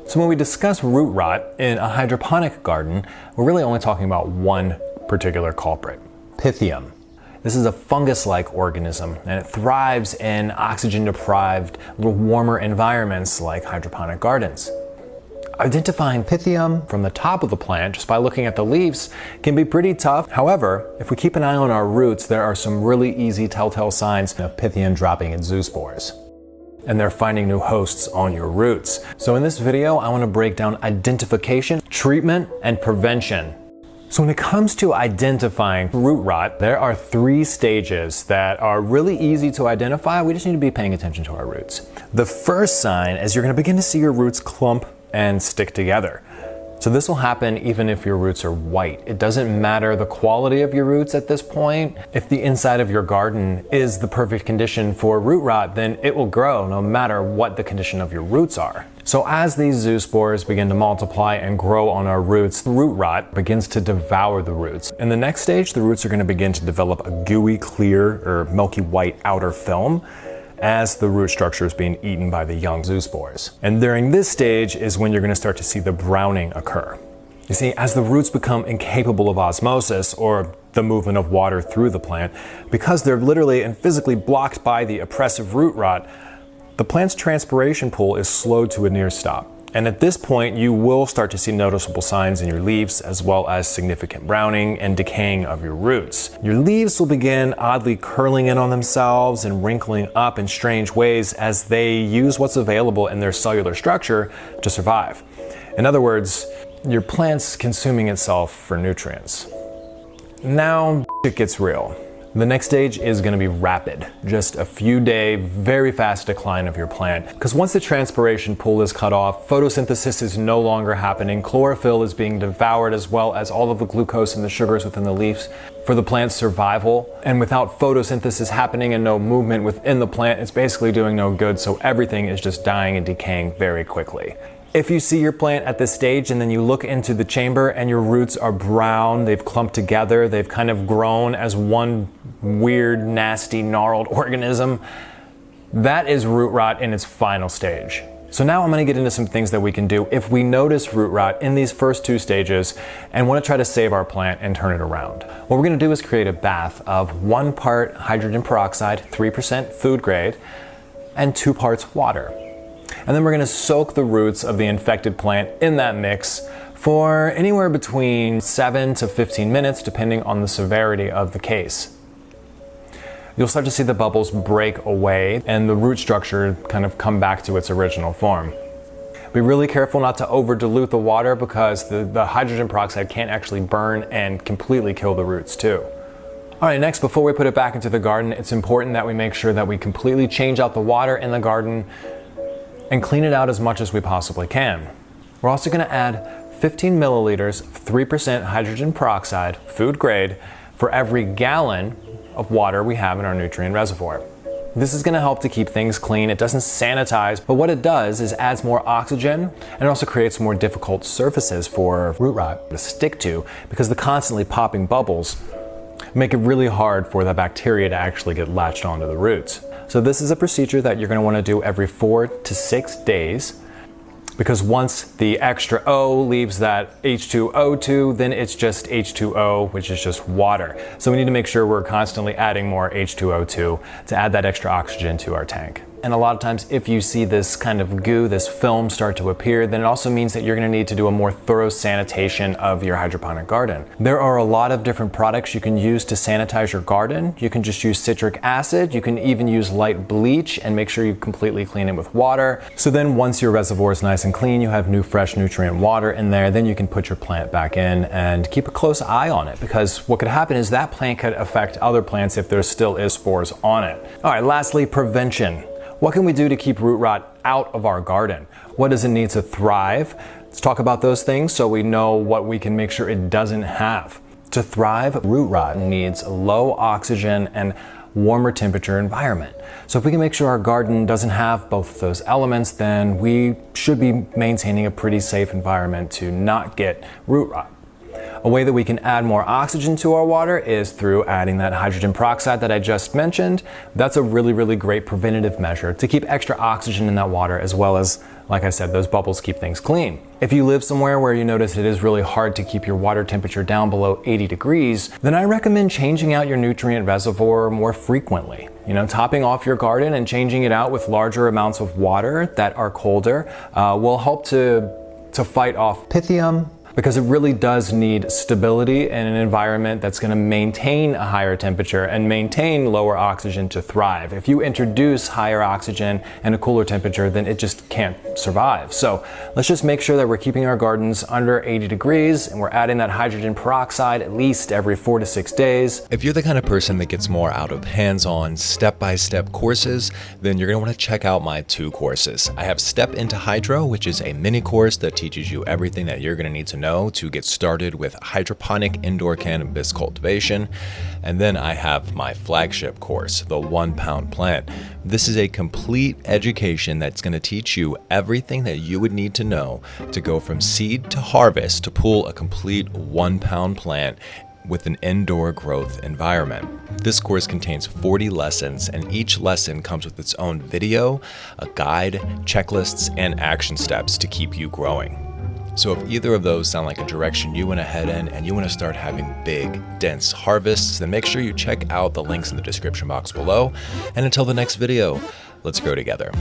So when we discuss root rot in a hydroponic garden, we're really only talking about one particular culprit, Pythium. This is a fungus-like organism, and it thrives in oxygen-deprived, little warmer environments like hydroponic gardens. Identifying Pythium from the top of the plant just by looking at the leaves can be pretty tough. However, if we keep an eye on our roots, there are some really easy telltale signs of Pythium dropping in zoospores. And they're finding new hosts on your roots. So in this video, I want to break down identification, treatment, and prevention. So when it comes to identifying root rot, there are 3 stages that are really easy to identify. We just need to be paying attention to our roots. The first sign is you're going to begin to see your roots clump and stick together. So this will happen even if your roots are white. It doesn't matter the quality of your roots at this point. If the inside of your garden is the perfect condition for root rot, then it will grow no matter what the condition of your roots are. So as these zoospores begin to multiply and grow on our roots, the root rot begins to devour the roots. In the next stage, the roots are going to begin to develop a gooey, clear, or milky white outer film as the root structure is being eaten by the young zoospores. And during this stage is when you're going to start to see the browning occur. You see, as the roots become incapable of osmosis, or the movement of water through the plant, because they're literally and physically blocked by the oppressive root rot, the plant's transpiration pool is slowed to a near stop. And at this point, you will start to see noticeable signs in your leaves, as well as significant browning and decaying of your roots. Your leaves will begin oddly curling in on themselves and wrinkling up in strange ways as they use what's available in their cellular structure to survive. In other words, your plant's consuming itself for nutrients. Now, it gets real. The next stage is going to be rapid, just a few day, very fast decline of your plant. Because once the transpiration pool is cut off, photosynthesis is no longer happening, chlorophyll is being devoured as well as all of the glucose and the sugars within the leaves for the plant's survival. And without photosynthesis happening and no movement within the plant, it's basically doing no good, so everything is just dying and decaying very quickly. If you see your plant at this stage and then you look into the chamber and your roots are brown, they've clumped together, they've kind of grown as one weird, nasty, gnarled organism, that is root rot in its final stage. So now I'm going to get into some things that we can do if we notice root rot in these first 2 stages and want to try to save our plant and turn it around. What we're going to do is create a bath of 1 part hydrogen peroxide, 3% food grade, and 2 parts water. And then we're going to soak the roots of the infected plant in that mix for anywhere between 7 to 15 minutes, depending on the severity of the case. You'll start to see the bubbles break away and the root structure kind of come back to its original form. Be really careful not to over dilute the water because the hydrogen peroxide can't actually burn and completely kill the roots too. All right, next, before we put it back into the garden, it's important that we make sure that we completely change out the water in the garden and clean it out as much as we possibly can. We're also going to add 15 milliliters of 3% hydrogen peroxide, food grade, for every gallon of water we have in our nutrient reservoir. This is going to help to keep things clean. It doesn't sanitize, but what it does is adds more oxygen and also creates more difficult surfaces for root rot to stick to, because the constantly popping bubbles make it really hard for the bacteria to actually get latched onto the roots. So this is a procedure that you're going to want to do every 4 to 6 days, because once the extra O leaves that H2O2, then it's just H2O, which is just water. So we need to make sure we're constantly adding more H2O2 to add that extra oxygen to our tank. And a lot of times if you see this kind of goo, this film start to appear, then it also means that you're going to need to do a more thorough sanitation of your hydroponic garden. There are a lot of different products you can use to sanitize your garden. You can just use citric acid. You can even use light bleach and make sure you completely clean it with water. So then once your reservoir is nice and clean, you have new fresh nutrient water in there, then you can put your plant back in and keep a close eye on it, because what could happen is that plant could affect other plants if there still is spores on it. All right, lastly, prevention. What can we do to keep root rot out of our garden? What does it need to thrive? Let's talk about those things so we know what we can make sure it doesn't have. To thrive, root rot needs low oxygen and warmer temperature environment. So if we can make sure our garden doesn't have both of those elements, then we should be maintaining a pretty safe environment to not get root rot. A way that we can add more oxygen to our water is through adding that hydrogen peroxide that I just mentioned. That's a really, really great preventative measure to keep extra oxygen in that water, as well as Like I said, those bubbles keep things clean. If you live somewhere where you notice it is really hard to keep your water temperature down below 80 degrees, then I recommend changing out your nutrient reservoir more frequently. Topping off your garden and changing it out with larger amounts of water that are colder will help to fight off Pythium, because it really does need stability in an environment that's going to maintain a higher temperature and maintain lower oxygen to thrive. If you introduce higher oxygen and a cooler temperature, then it just can't survive. So let's just make sure that we're keeping our gardens under 80 degrees and we're adding that hydrogen peroxide at least every 4 to 6 days. If you're the kind of person that gets more out of hands-on, step-by-step courses, then you're going to want to check out my 2 courses. I have Step into Hydro, which is a mini course that teaches you everything that you're going to need to know to get started with hydroponic indoor cannabis cultivation. And then I have my flagship course, the 1 Pound Plant. This is a complete education that's going to teach you everything that you would need to know to go from seed to harvest to pull a complete 1 pound plant with an indoor growth environment. This course contains 40 lessons, and each lesson comes with its own video, a guide, checklists, and action steps to keep you growing. So if either of those sound like a direction you want to head in and you want to start having big, dense harvests, then make sure you check out the links in the description box below. And until the next video, let's grow together.